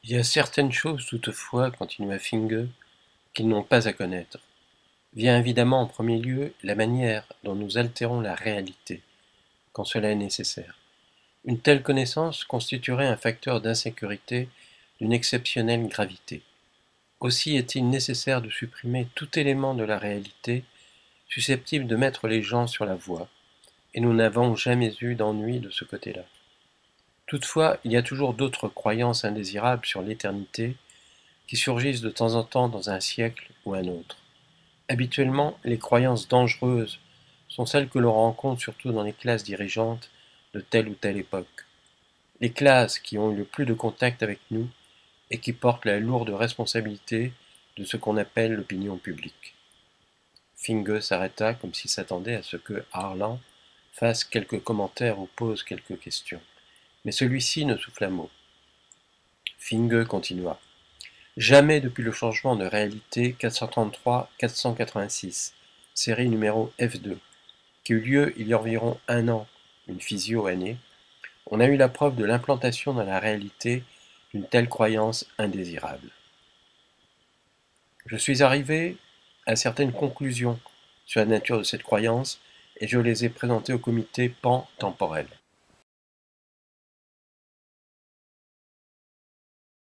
Il y a certaines choses toutefois, continua Finger, qu'ils n'ont pas à connaître. Vient évidemment en premier lieu la manière dont nous altérons la réalité, quand cela est nécessaire. Une telle connaissance constituerait un facteur d'insécurité d'une exceptionnelle gravité. Aussi est-il nécessaire de supprimer tout élément de la réalité susceptible de mettre les gens sur la voie, et nous n'avons jamais eu d'ennui de ce côté-là. Toutefois, il y a toujours d'autres croyances indésirables sur l'éternité qui surgissent de temps en temps dans un siècle ou un autre. Habituellement, les croyances dangereuses sont celles que l'on rencontre surtout dans les classes dirigeantes de telle ou telle époque. Les classes qui ont eu le plus de contact avec nous et qui portent la lourde responsabilité de ce qu'on appelle l'opinion publique. Finger s'arrêta comme s'il s'attendait à ce que Harlan fasse quelques commentaires ou pose quelques questions. Mais celui-ci ne souffla mot. Finger continua. Jamais depuis le changement de réalité 433-486, série numéro F2, qui eut lieu il y a environ un an, une physio-année, on a eu la preuve de l'implantation dans la réalité d'une telle croyance indésirable. Je suis arrivé à certaines conclusions sur la nature de cette croyance et je les ai présentées au comité pan-temporel.